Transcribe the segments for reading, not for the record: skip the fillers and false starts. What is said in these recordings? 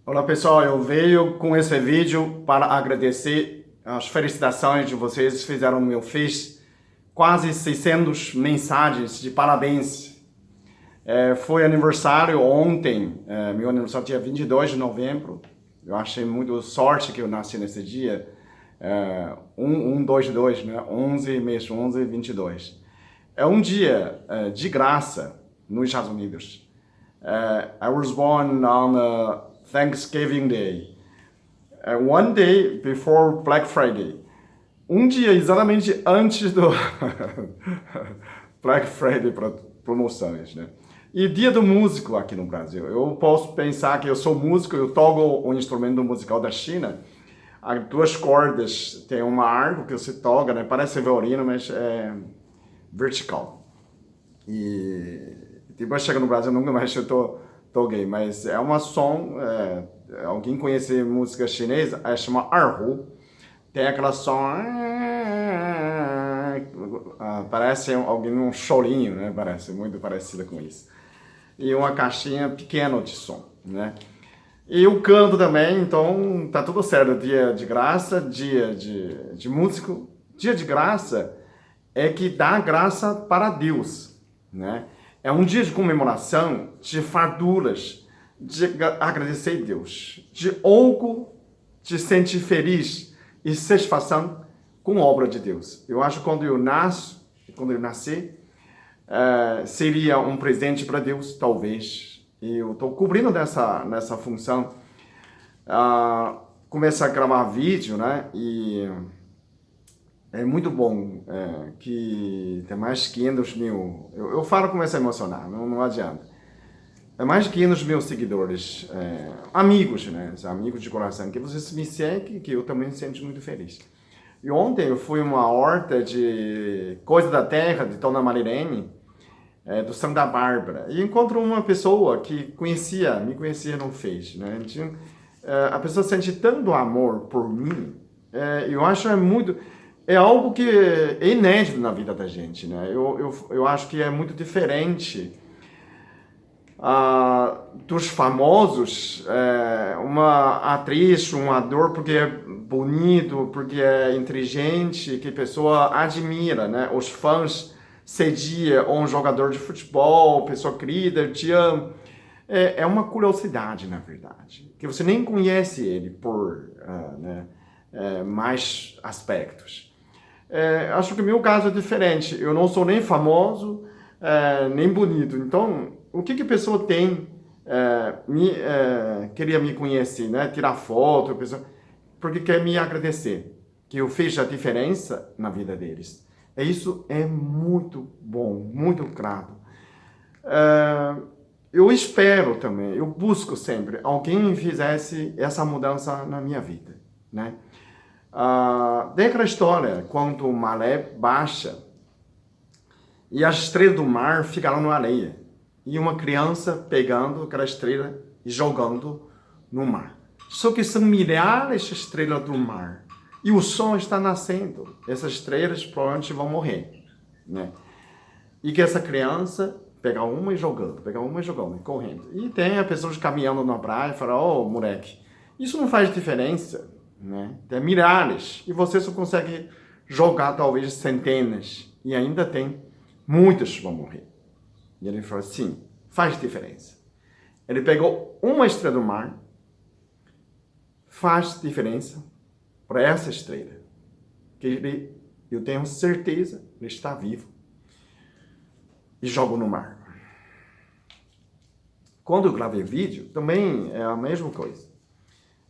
Olá pessoal, eu venho com esse vídeo para agradecer as felicitações de vocês. Fizeram meu Face quase 600 mensagens de parabéns. Foi aniversário ontem, meu aniversário dia 22 de novembro. Eu achei muito sorte que eu nasci nesse dia. 122, né? 11, mês 11, 22. É um dia de graça nos Estados Unidos. I was born on Thanksgiving Day, one day before Black Friday. Um dia exatamente antes do Black Friday para promoções, né? E dia do músico aqui no Brasil. Eu posso pensar que eu sou músico, eu toco um instrumento musical da China. Há duas cordas, tem uma arco que você toca, né? Parece violino, mas é vertical. E depois chega no Brasil, nunca mais eu toquei, mas é uma som, alguém conhece música chinesa, chama erhu, tem aquela som, parece alguém um chorinho, né? Parece muito parecida com isso. E uma caixinha pequena de som, né? E eu canto também, então tá tudo certo. Dia de graça, dia de músico, dia de graça é que dá graça para Deus, né? É um dia de comemoração, de farturas, de agradecer a Deus, de algo de sentir feliz e satisfação com a obra de Deus. Eu acho que quando eu nasci, seria um presente para Deus, talvez. E eu estou cobrindo nessa função. Começar a gravar vídeo, né? E é muito bom que tem mais de 500 mil. Eu falo, começo a emocionar, não adianta. É mais de 500 mil seguidores, amigos, né? Amigos de coração, que vocês me seguem, que eu também me sinto muito feliz. E ontem eu fui a uma horta de coisa da terra, de Dona Marilene, do Santa Bárbara, e encontro uma pessoa que me conhecia no Face, né? Então, a pessoa sente tanto amor por mim, eu acho é algo que é inédito na vida da gente, né? Eu acho que é muito diferente dos famosos, uma atriz, um ator, porque é bonito, porque é inteligente, que a pessoa admira, né? Os fãs cedia um jogador de futebol, pessoa querida, te ama. É uma curiosidade, na verdade, que você nem conhece ele por mais aspectos. Acho que o meu caso é diferente. Eu não sou nem famoso, nem bonito. Então, o que a pessoa tem queria me conhecer, né? Tirar foto, porque quer me agradecer, que eu fiz a diferença na vida deles. Isso é muito bom, muito grato. Eu espero também, eu busco sempre alguém fizesse essa mudança na minha vida, né? Tem aquela história, quando o maré baixa e as estrelas do mar ficaram na areia e uma criança pegando aquela estrela e jogando no mar. Só que são milhares de estrelas do mar e o sol está nascendo. Essas estrelas provavelmente vão morrer, né? E que essa criança pega uma e jogando, e correndo. E tem as pessoas caminhando na praia e falam, oh, moleque, isso não faz diferença, né? Tem milhares e você só consegue jogar talvez centenas e ainda tem muitos que vão morrer. E ele falou, sim, faz diferença. Ele pegou uma estrela do mar, faz diferença para essa estrela, que eu tenho certeza, ele está vivo, e jogo no mar. Quando eu gravei vídeo, também é a mesma coisa.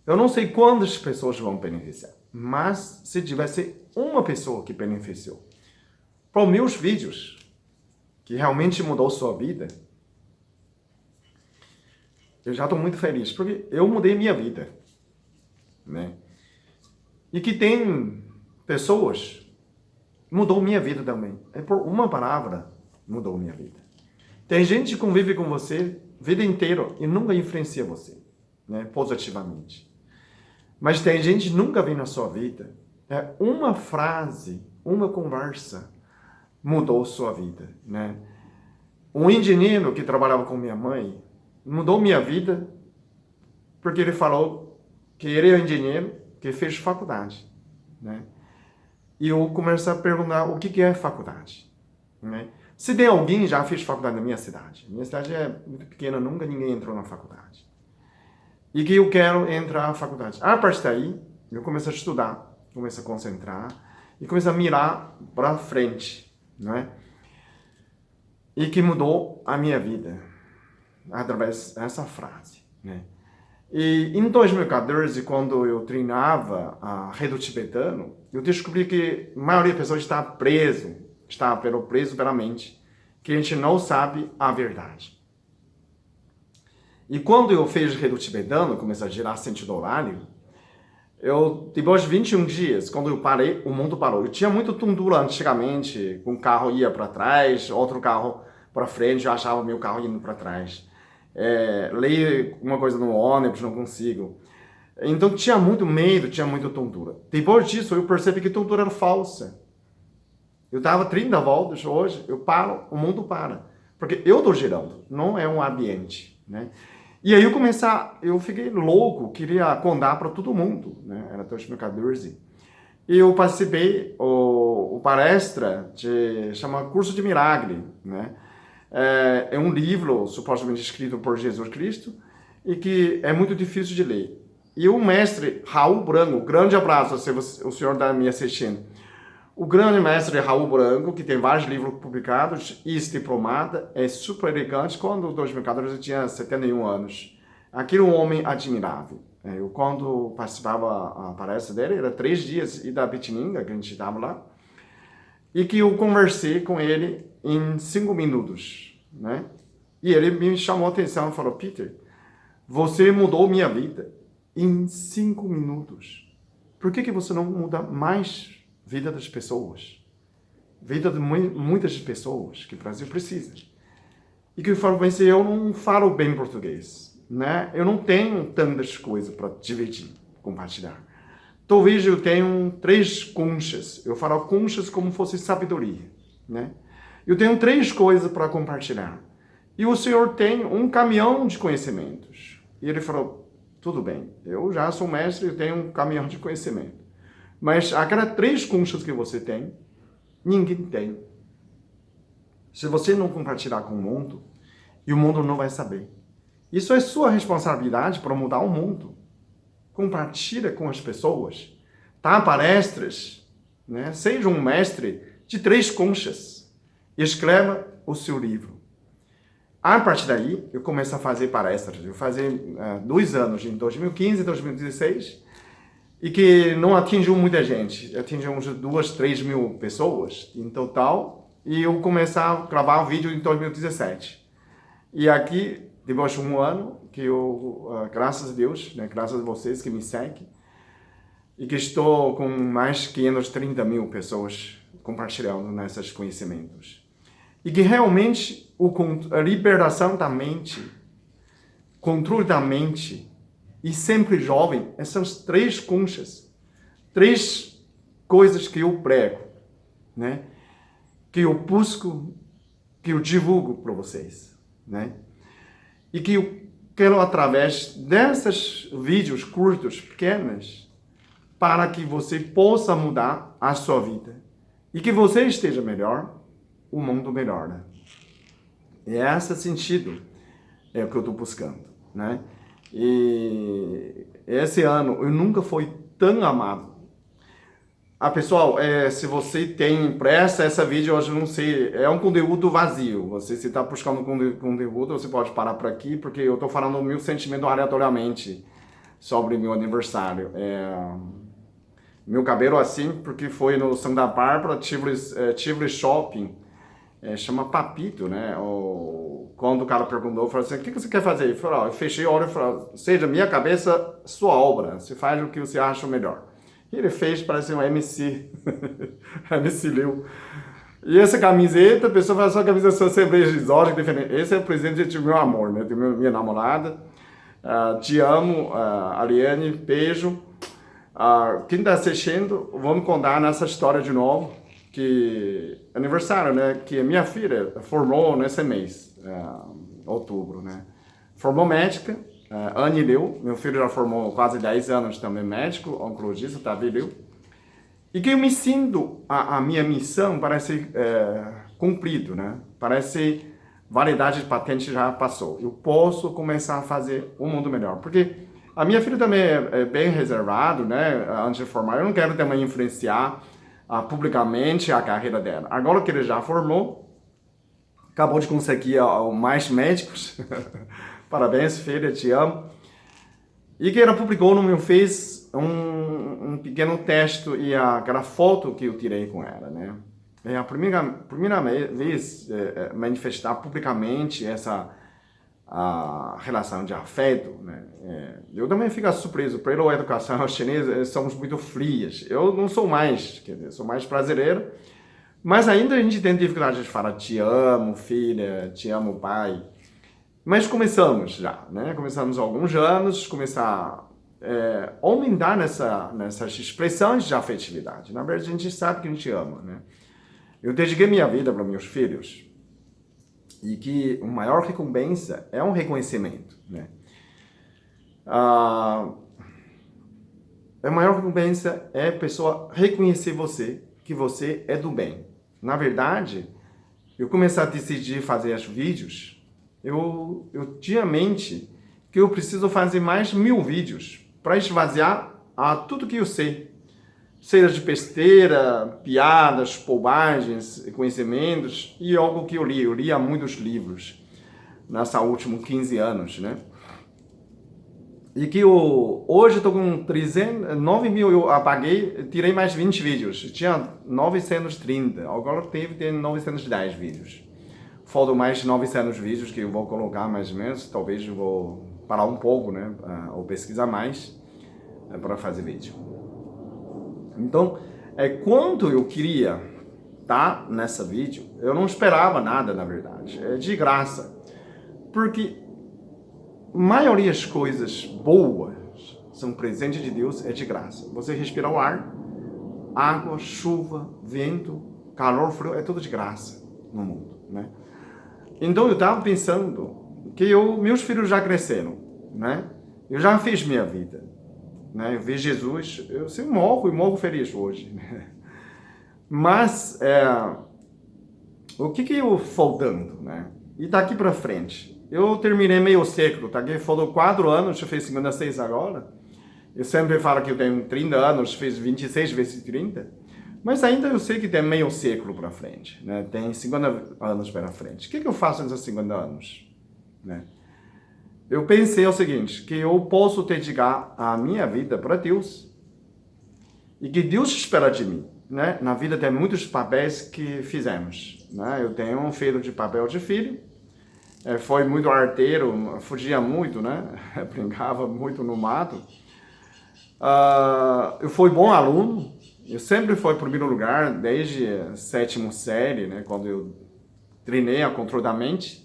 Eu não sei quantas pessoas vão beneficiar, mas se tivesse uma pessoa que beneficiou para os meus vídeos, que realmente mudou sua vida, eu já estou muito feliz, porque eu mudei minha vida, né? E que tem pessoas, mudou minha vida também. É por uma palavra, mudou minha vida. Tem gente que convive com você a vida inteira e nunca influencia você, né, positivamente. Mas tem gente que nunca vem na sua vida. Uma frase, uma conversa mudou sua vida, né? Um engenheiro que trabalhava com minha mãe mudou minha vida porque ele falou que ele é um engenheiro que fez faculdade, né? E eu comecei a perguntar o que é faculdade, né? Se tem alguém que já fez faculdade na minha cidade. Minha cidade é muito pequena, nunca ninguém entrou na faculdade. E que eu quero entrar na faculdade. A partir daí, eu comecei a estudar, comecei a concentrar e comecei a mirar para frente, né? E que mudou a minha vida através dessa frase, né? E em 2014, quando eu treinava a Redo Tibetano, eu descobri que a maioria das pessoas está preso pela mente, que a gente não sabe a verdade. E quando eu fiz Redo Tibetano, comecei a girar sentido horário, depois de 21 dias, quando eu parei, o mundo parou. Eu tinha muito tundura antigamente, um carro ia para trás, outro carro para frente, eu achava meu carro indo para trás. Ler uma coisa no ônibus, não consigo. Então tinha muito medo, tinha muita tontura. Depois disso, eu percebi que tontura era falsa. Eu dava 30 voltas, hoje eu paro, o mundo para. Porque eu estou girando, não é um ambiente, né? E aí eu fiquei louco, queria contar para todo mundo, né? Era 2014. E eu participei o palestra chama Curso de Milagre, né? É um livro supostamente escrito por Jesus Cristo e que é muito difícil de ler. E o mestre Raul Branco, grande abraço se o senhor está me assistindo. O grande mestre Raul Branco, que tem vários livros publicados, e diplomata, é super elegante. Quando em 2014 eu tinha 71 anos. Aquele um homem admirável. Eu, quando participava da palestra dele, era 3 dias e da Bitininga, que a gente estava lá, e que eu conversei com ele em 5 minutos, né? E ele me chamou a atenção e falou: Peter, você mudou minha vida em 5 minutos. Por que você não muda mais vida das pessoas? Vida de muitas pessoas que o Brasil precisa. E que eu falo, mas eu não falo bem português, né? Eu não tenho tantas coisas para dividir, compartilhar. Talvez eu tenha 3 conchas. Eu falo conchas como fosse sabedoria, né? Eu tenho 3 coisas para compartilhar. E o senhor tem um caminhão de conhecimentos. E ele falou: tudo bem, eu já sou mestre, eu tenho um caminhão de conhecimento. Mas aquelas 3 conchas que você tem, ninguém tem. Se você não compartilhar com o mundo, e o mundo não vai saber. Isso é sua responsabilidade para mudar o mundo. Compartilha com as pessoas. Dá palestras, né? Seja um mestre de 3 conchas. Escreva o seu livro. A partir daí, eu comecei a fazer palestras. Eu fazia 2 anos, em 2015 e 2016, e que não atingiu muita gente. Atingiu uns 2, 3 mil pessoas em total. E eu comecei a gravar um vídeo em 2017. E aqui, depois de 1 ano, que eu, graças a Deus, né, graças a vocês que me seguem, e que estou com mais de 530 mil pessoas compartilhando nesses conhecimentos. E que realmente a liberação da mente, controle da mente, e sempre jovem, essas 3 conchas, 3 coisas que eu prego, né? Que eu busco, que eu divulgo para vocês, né? E que eu quero, através desses vídeos curtos, pequenos, para que você possa mudar a sua vida. E que você esteja melhor, o mundo melhora. E esse sentido é o que eu estou buscando, né? E esse ano eu nunca fui tão amado. Pessoal, se você tem pressa, essa vídeo hoje não sei, é um conteúdo vazio. Você se está buscando conteúdo, você pode parar por aqui, porque eu estou falando o meu sentimento aleatoriamente sobre meu aniversário. Meu cabelo assim, porque foi no Santa Bárbara, Tivoli Shopping, chama Papito, né? Quando o cara perguntou, falou assim: o que você quer fazer? Eu falei: eu fechei o olho e falei: seja minha cabeça, sua obra, você faz o que você acha melhor. E ele fez, parece um MC, MC Leo. E essa camiseta, a pessoa fala: sua camisa sua cerveja exótica, diferente. Esse é o presente de meu amor, né? De minha namorada. Te amo, Ariane, beijo. Quem está assistindo, vamos contar nessa história de novo, que aniversário, né? Que a minha filha formou nesse mês, outubro, né? Formou médica Annie Liu, meu filho já formou quase 10 anos também médico, oncologista, Davi Liu. E que eu me sinto, a minha missão parece cumprido, né? Parece validade de patente já passou. Eu posso começar a fazer um mundo melhor. Porque a minha filha também é bem reservado, né? Antes de formar, eu não quero também influenciar publicamente a carreira dela. Agora que ele já formou, acabou de conseguir mais médicos. Parabéns, filha, te amo. E que ela publicou no meu Face um pequeno texto e aquela foto que eu tirei com ela, né? É a primeira vez manifestar publicamente essa a relação de afeto, né? Eu também fico surpreso, pela educação chinesa, somos muito frias. Eu não sou mais, quer dizer, sou mais brasileiro, mas ainda a gente tem dificuldade de falar te amo, filha, te amo, pai. Mas começamos já, né? Começamos há alguns anos, começar a aumentar nessas expressões de afetividade. Na verdade, a gente sabe que a gente ama, né? Eu dediquei minha vida para meus filhos e que a maior recompensa é um reconhecimento, né? A maior recompensa é a pessoa reconhecer você, que você é do bem. Na verdade, eu comecei a decidir fazer os vídeos. Eu tinha em mente que eu preciso fazer mais 1000 vídeos para esvaziar tudo que eu sei. Seja de besteira, piadas, bobagens, conhecimentos e algo que eu li. Eu li há muitos livros nesses últimos 15 anos, né? E que hoje eu estou com 9 mil, eu apaguei, tirei mais 20 vídeos. Tinha 930, agora tem 910 vídeos. Faltam mais 900 vídeos que eu vou colocar mais ou menos, talvez eu vou parar um pouco, né, ou pesquisar mais para fazer vídeo. Então, quando eu queria estar nessa vídeo, eu não esperava nada, na verdade, é de graça, porque a maioria das coisas boas são presentes de Deus, é de graça. Você respirar o ar, água, chuva, vento, calor, frio, é tudo de graça no mundo, né? Então eu estava pensando que meus filhos já cresceram, né? Eu já fiz minha vida, né? Eu vi Jesus, eu morro feliz hoje, né? Mas o que eu faltando, né? E daqui para frente, eu terminei meio século, tá aqui? Faltam 4 anos, eu fiz 56 agora. Eu sempre falo que eu tenho 30 anos, fiz 26 vezes 30. Mas ainda eu sei que tem meio século para frente, né? Tem 50 anos para frente. O que eu faço nesses 50 anos? Né? Eu pensei o seguinte, que eu posso dedicar a minha vida para Deus e que Deus espera de mim. Né? Na vida tem muitos papéis que fizemos. Né? Eu tenho um filho de papel de filho, foi muito arteiro, fugia muito, né? Brincava muito no mato. Eu fui bom aluno. Eu sempre fui em primeiro lugar, desde a 7ª série, né, quando eu treinei a controle da mente.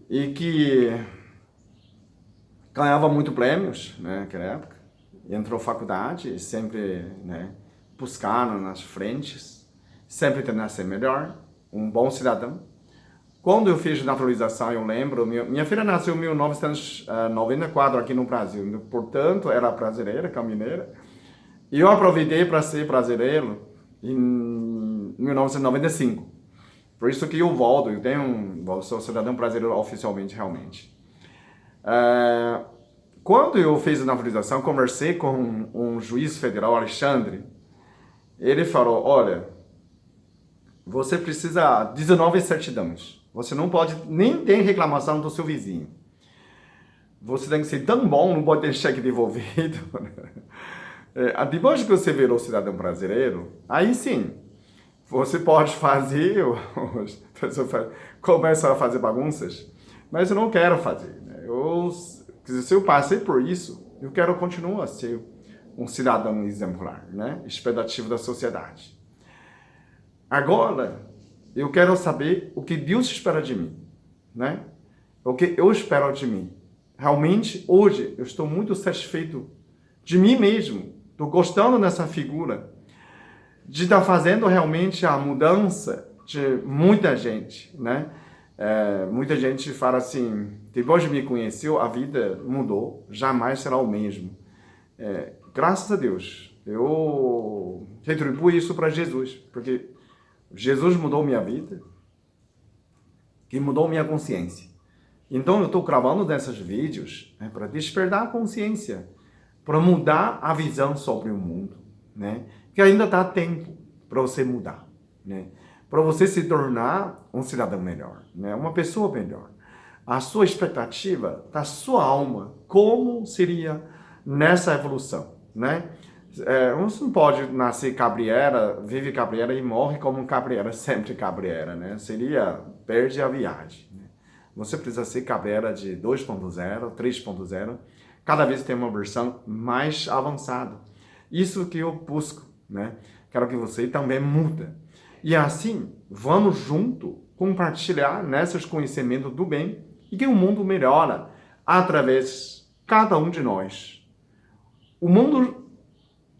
E que ganhava muito prêmios, né, naquela época. Entrou na faculdade, sempre, né, buscaram nas frentes, sempre tentando ser melhor, um bom cidadão. Quando eu fiz naturalização, eu lembro, minha filha nasceu em 1994 aqui no Brasil, portanto, era brasileira, caminhoneira. E eu aproveitei para ser brasileiro em 1995. Por isso que eu volto, eu sou cidadão brasileiro oficialmente, realmente. Quando eu fiz a naturalização, conversei com um juiz federal, Alexandre. Ele falou, olha, você precisa de 19 certidões. Você não pode nem ter reclamação do seu vizinho. Você tem que ser tão bom, não pode ter cheque devolvido. Depois que você virou cidadão brasileiro, aí sim, você pode fazer, começa a fazer bagunças, mas eu não quero fazer. Né? Se eu passei por isso, eu quero continuar a ser um cidadão exemplar, né? Expectativo da sociedade. Agora, eu quero saber o que Deus espera de mim, né? O que eu espero de mim. Realmente, hoje, eu estou muito satisfeito de mim mesmo. Estou gostando dessa figura, de estar fazendo realmente a mudança de muita gente, né? Muita gente fala assim, depois de me conhecer, a vida mudou, jamais será o mesmo. Graças a Deus, eu retribuo isso para Jesus, porque Jesus mudou minha vida e mudou minha consciência. Então eu estou gravando desses vídeos para despertar a consciência, para mudar a visão sobre o mundo, né? Que ainda dá tempo para você mudar, né? Para você se tornar um cidadão melhor, né? Uma pessoa melhor. A sua expectativa da sua alma, como seria nessa evolução, né? Você não pode nascer cabrieira, vive cabrieira e morre como um cabrieira, sempre cabrieira, né? Perde a viagem, né? Você precisa ser cabrieira de 2.0, 3.0, cada vez tem uma versão mais avançada. Isso que eu busco, né? Quero que você também muda. E assim, vamos junto compartilhar nesses conhecimentos do bem e que o mundo melhora através de cada um de nós. O mundo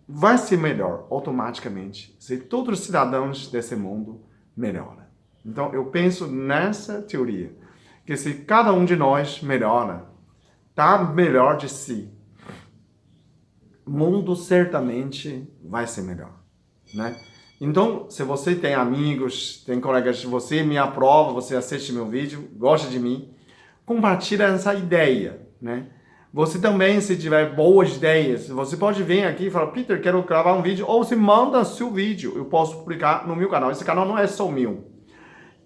vai ser melhor automaticamente se todos os cidadãos desse mundo melhoram. Então, eu penso nessa teoria, que se cada um de nós melhora, tá melhor de si, o mundo certamente vai ser melhor, né? Então, se você tem amigos, tem colegas de você, me aprova, você assiste meu vídeo, gosta de mim, compartilha essa ideia, né? Você também, se tiver boas ideias, você pode vir aqui e falar, Peter, quero gravar um vídeo, ou você manda seu vídeo, eu posso publicar no meu canal. Esse canal não é só meu.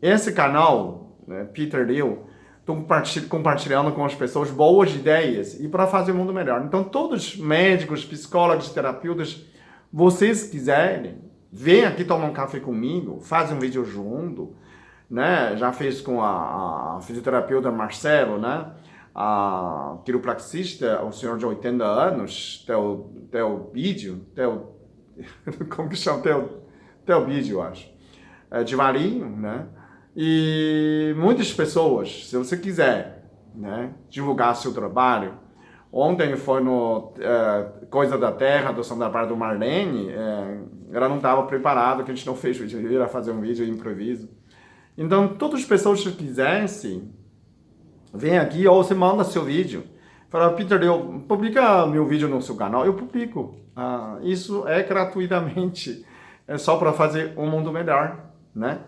Esse canal, né, Peter Liu, estou compartilhando com as pessoas boas ideias e para fazer o mundo melhor. Então, todos os médicos, psicólogos, terapeutas, vocês quiserem, vem aqui tomar um café comigo, faz um vídeo junto, né? Já fez com a fisioterapeuta Marcelo, né? A quiropraxista, o senhor de 80 anos, Theo Vídeo, como que chama? Theo Vídeo, eu acho. De Varinho, né? E muitas pessoas, se você quiser, né, divulgar seu trabalho, ontem foi no Coisa da Terra, do Som da Parte do Marlene, ela não estava preparada, que a gente não fez vídeo, eu ia fazer um vídeo de improviso. Então, todas as pessoas que quisessem, vem aqui ou você manda seu vídeo. Fala, Peter, publica meu vídeo no seu canal. Eu publico. Isso é gratuitamente. É só para fazer um mundo melhor, né?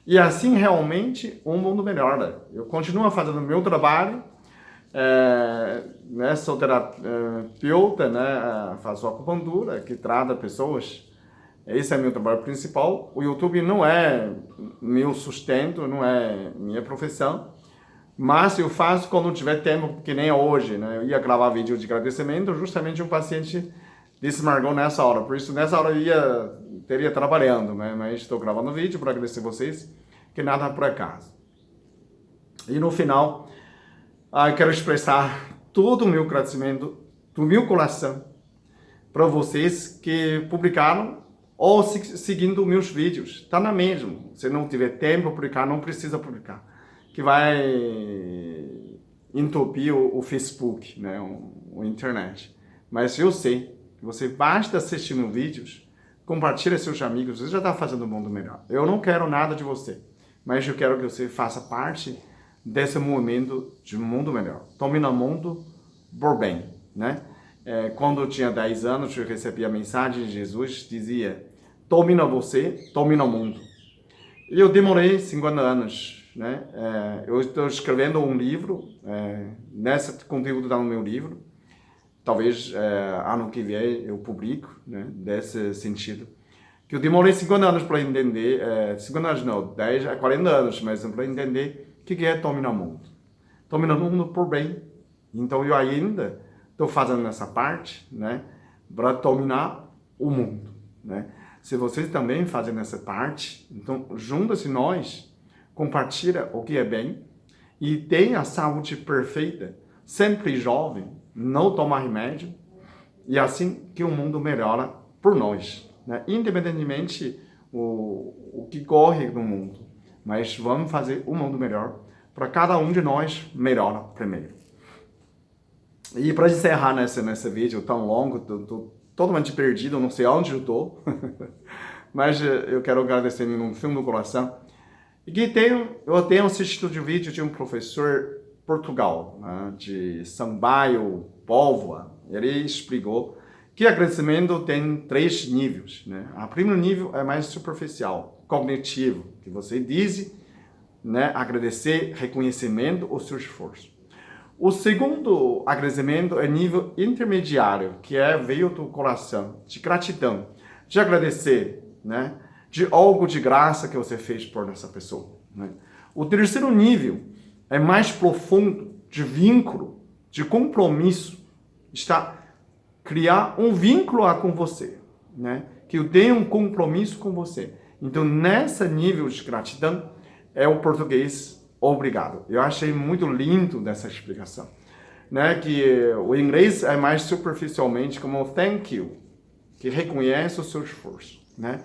E assim, realmente, um mundo melhor. Eu continuo fazendo o meu trabalho, né? Sou terapeuta, né? Faço acupuntura, que trata pessoas. Esse é meu trabalho principal. O YouTube não é meu sustento, não é minha profissão. Mas eu faço quando tiver tempo, que nem hoje, né? Eu ia gravar vídeo de agradecimento, justamente um paciente desmarcou nessa hora. Por isso, nessa hora eu teria trabalhando, né? Mas estou gravando vídeo para agradecer vocês, que nada por acaso. E no final, eu quero expressar todo o meu agradecimento do meu coração para vocês que publicaram ou seguindo meus vídeos. Está na mesma. Se não tiver tempo para publicar, não precisa publicar. Que vai entupir o Facebook, né, o internet. Mas eu sei que você basta assistir meus vídeos, compartilha seus amigos, você já está fazendo o mundo melhor. Eu não quero nada de você, mas eu quero que você faça parte desse movimento de um mundo melhor. Tome no mundo por bem, né? Quando eu tinha 10 anos, eu recebi a mensagem de Jesus, dizia, domina você, domina o mundo. E eu demorei 50 anos, né? Eu estou escrevendo um livro, nesse conteúdo está no meu livro, talvez ano que vem eu publico, né? Desse sentido, que eu demorei 50 anos para entender, 50 anos não, 10 a 40 anos, mas para entender o que é dominar o mundo. Dominar o mundo por bem. Então eu ainda estou fazendo essa parte, né? Para dominar o mundo, né? Se vocês também fazem essa parte, então junta-se nós, compartilha o que é bem e tenha a saúde perfeita, sempre jovem, não tomar remédio, e assim que o mundo melhora por nós, né? Independentemente o que corre no mundo, mas vamos fazer o mundo melhor para cada um de nós melhora primeiro. E para encerrar nesse vídeo tão longo, estou totalmente perdido, não sei onde eu estou, mas eu quero agradecer no fundo do coração. E que eu tenho assistido de vídeo de um professor Portugal, né, de Sampaio Póvoa. Ele explicou que agradecimento tem 3 níveis. Né? O primeiro nível é mais superficial, cognitivo, que você diz, né, agradecer, reconhecimento o seu esforço. O segundo agradecimento é nível intermediário, que veio do coração, de gratidão, de agradecer, né, de algo de graça que você fez por essa pessoa. Né? O terceiro nível é mais profundo, de vínculo, de compromisso, está criar um vínculo com você, né? Que eu tenho um compromisso com você. Então, nesse nível de gratidão, é o português obrigado. Eu achei muito lindo dessa explicação, né? Que o inglês é mais superficialmente como thank you, que reconhece o seu esforço, né?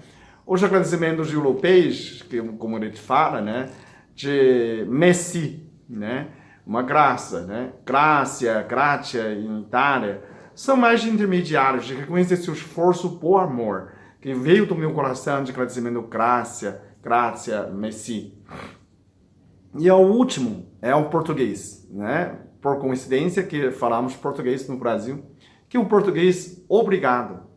Os agradecimentos europeus, que como ele fala, né? De merci, né? Uma graça, né? Gratia em Itália, são mais intermediários, de reconhecer seu esforço por amor, que veio do meu coração de agradecimento, gracia, merci. E o último é o português, né? Por coincidência que falamos português no Brasil, que o português obrigado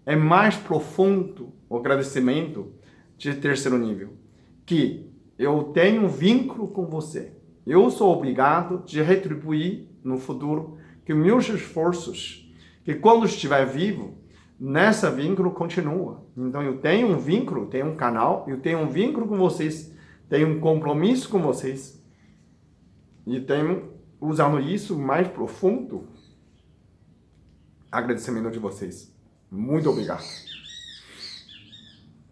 é mais profundo o agradecimento de terceiro nível, que eu tenho um vínculo com você. Eu sou obrigado de retribuir no futuro que meus esforços, que quando estiver vivo, nessa vínculo continua. Então eu tenho um vínculo, tenho um canal, eu tenho um vínculo com vocês, tenho um compromisso com vocês e tenho, usando isso mais profundo, agradecimento de vocês. Muito obrigado.